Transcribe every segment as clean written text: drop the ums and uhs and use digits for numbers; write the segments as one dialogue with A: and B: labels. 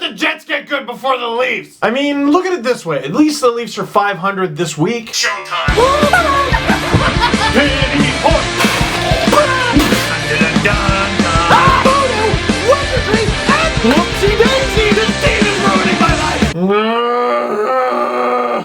A: the Jets get good before the Leafs? I mean, look at it this way. At least the Leafs are 500 this week. Showtime. Pity point. Whoopsie daisy, this team is ruining my life.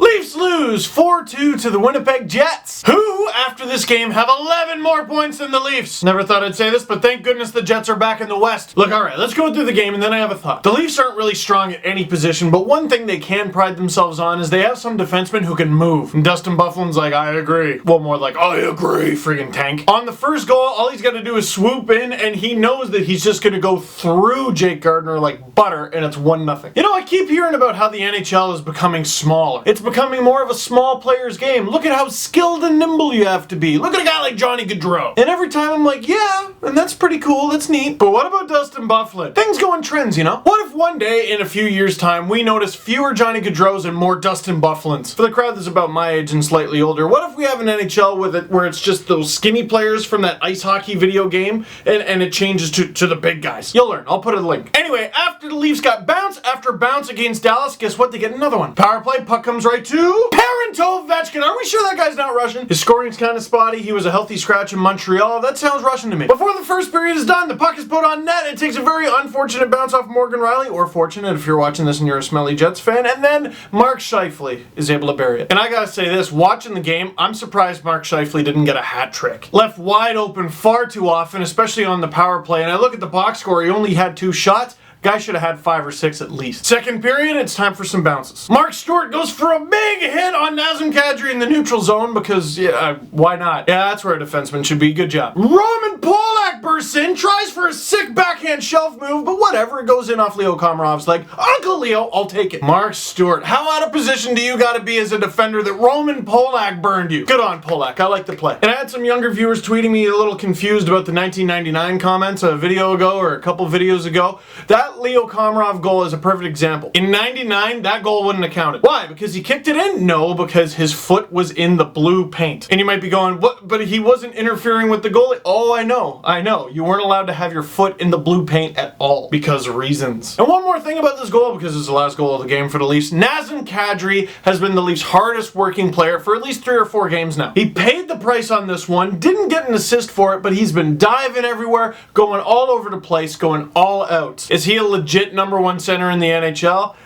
A: Leafs lose 4-2 to the Winnipeg Jets, who, after this game, have 11 more points than the Leafs. Never thought I'd say this, but thank goodness the Jets are back in the West. Look, alright, let's go through the game, and then I have a thought. The Leafs aren't really strong at any position, but one thing they can pride themselves on is they have some defensemen who can move. And Dustin Byfuglien's like, I agree. Well, more like, I agree, friggin' tank. On the first goal, all he's got to do is swoop in, and he knows that he's just going to go through Jake Gardiner like butter, and it's 1-0. You know, I keep hearing about how the NHL is becoming smaller. It's becoming more of a small player's game. Look at how skilled and nimble you have to be. Look at a guy like Johnny Gaudreau. And every time I'm like, yeah, and that's pretty cool, that's neat. But what about Dustin Byfuglien? Things go in trends, you know? What if one day, in a few years' time, we notice fewer Johnny Gaudreaus and more Dustin Byfugliens? For the crowd that's about my age and slightly older, what if we have an NHL with it where it's just those skinny players from that ice hockey video game, and it changes to the big guys? You'll learn. I'll put a link. Anyway, after the Leafs got bounce after bounce against Dallas, guess what? They get another one. Power play, puck comes right to Parentovechkin. Are we sure that guy's not Russian? His scoring's kind of spotty. He was a healthy scratch in Montreal. That sounds Russian to me. Before the first period is done, the puck is put on net. It takes a very unfortunate bounce off Morgan Rielly, or fortunate if you're watching this and you're a smelly Jets fan, and then Mark Scheifele is able to bury it. And I gotta say this, watching the game, I'm surprised Mark Scheifele didn't get a hat trick. Left wide open far too often, especially on the power play, and I look at the box score, he only had 2 shots. Guy should have had 5 or 6 at least. Second period, it's time for some bounces. Mark Stewart goes for a big hit on Nazem Kadri in the neutral zone because, yeah, why not? Yeah, that's where a defenseman should be. Good job. Roman Polak bursts in, tries for a sick backhand shelf move, but whatever, it goes in off Leo Komarov's leg. Uncle Leo, I'll take it. Mark Stewart, how out of position do you gotta be as a defender that Roman Polak burned you? Good on Polak, I like the play. And I had some younger viewers tweeting me a little confused about the 1999 comments a video ago or a couple videos ago. That Leo Komarov goal is a perfect example. In 99, that goal wouldn't have counted. Why? Because he kicked it in? No, because his foot was in the blue paint. And you might be going, what? But he wasn't interfering with the goalie. Oh, I know. You weren't allowed to have your foot in the blue paint at all because of reasons. And one more thing about this goal, because it's the last goal of the game for the Leafs, Nazem Kadri has been the Leafs' hardest working player for at least 3 or 4 games now. He paid the price on this one, didn't get an assist for it, but he's been diving everywhere, going all over the place, going all out. Is he a legit #1 center in the NHL?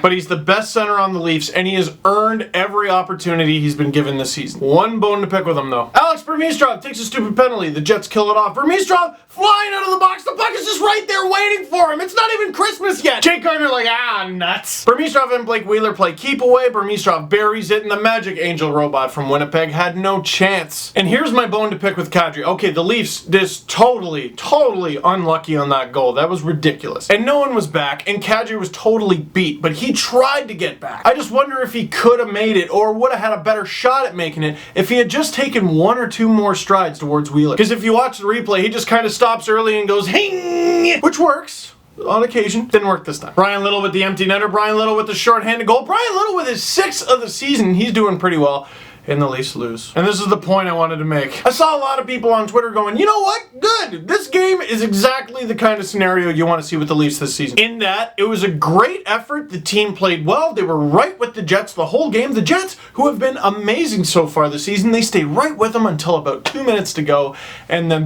A: But he's the best center on the Leafs, and he has earned every opportunity he's been given this season. One bone to pick with him, though. Alex Burmistrov takes a stupid penalty. The Jets kill it off. Burmistrov flying out of the box. The puck is just right there waiting for him. It's not even Christmas yet. Jake Gardiner like, nuts. Burmistrov and Blake Wheeler play keep away. Burmistrov buries it, and the Magic Angel robot from Winnipeg had no chance. And here's my bone to pick with Kadri. Okay, the Leafs just totally unlucky on that goal. That was ridiculous. And no one was back, and Kadri was totally beat. But he tried to get back. I just wonder if he could have made it or would have had a better shot at making it if he had just taken 1 or 2 more strides towards Wheeler. Because if you watch the replay, he just kind of stops early and goes, hing, which works. On occasion. Didn't work this time. Brian Little with the empty netter. Brian Little with the shorthanded goal. Brian Little with his 6th of the season. He's doing pretty well. And the Leafs lose. And this is the point I wanted to make. I saw a lot of people on Twitter going, you know what? Good. This game is exactly the kind of scenario you want to see with the Leafs this season. In that, it was a great effort. The team played well. They were right with the Jets the whole game. The Jets, who have been amazing so far this season, they stayed right with them until about 2 minutes to go. And then,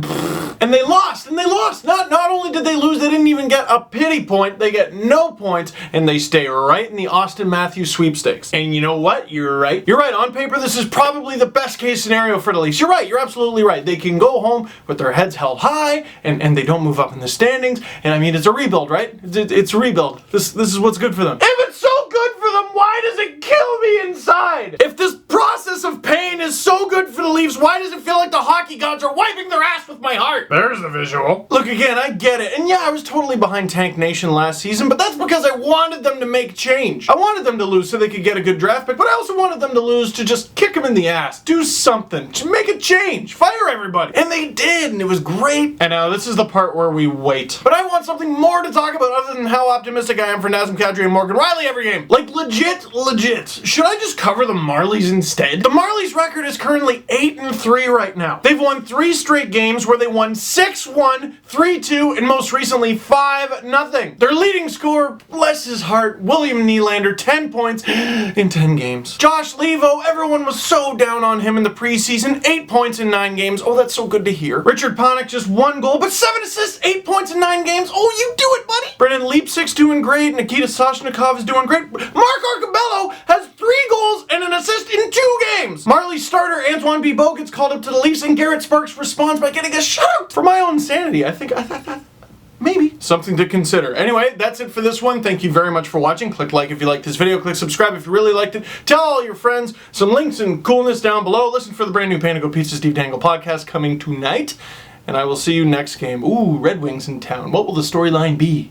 A: and they lost. And they lost. Not only did they lose, they didn't even get a pity point. They get no points. And they stay right in the Austin Matthews sweepstakes. And you know what? You're right. You're right. On paper, this is probably the best case scenario for the Leafs. You're right. You're absolutely right. They can go home with their heads held high, and they don't move up in the standings. And I mean, it's a rebuild, right? It's a rebuild. This is what's good for them. If it's so good for them, why does it kill me inside? If this process of pain is so good for the Leafs, why does it feel like the hockey gods are wiping their ass with my heart? There's the visual. Look, again, I get it. And yeah, I was totally behind Tank Nation last season, but that's because I wanted them to make change. I wanted them to lose so they could get a good draft pick, but I also wanted them to lose to just kick them in the ass. Do something. To make a change. Fire everybody. And they did, and it was great. And now this is the part where we wait. But I want something more to talk about other than how optimistic I am for Nazem Kadri and Morgan Rielly every game. Like, legit. Should I just cover the Marlies instead? instead. The Marlies record is currently 8-3 right now. They've won 3 straight games where they won 6-1, 3-2, and most recently 5-0. Their leading scorer, bless his heart, William Nylander, 10 points in 10 games. Josh Levo, everyone was so down on him in the preseason, 8 points in 9 games. Oh, that's so good to hear. Richard Panik, just 1 goal, but 7 assists, 8 points in 9 games. Oh, you do it, buddy. Brennan Leipzig's doing great. Nikita Soshnikov is doing great. Mark Arcabello has 3 goals and an assist in 2 games. Marley's starter, Antoine Bibeau, gets called up to the Leafs, and Garrett Sparks responds by getting a shutout. For my own sanity, I think maybe something to consider. Anyway, that's it for this one. Thank you very much for watching. Click like if you liked this video. Click subscribe if you really liked it. Tell all your friends. Some links and coolness down below. Listen for the brand new Panago Pizza Steve Dangle podcast coming tonight. And I will see you next game. Ooh, Red Wings in town. What will the storyline be?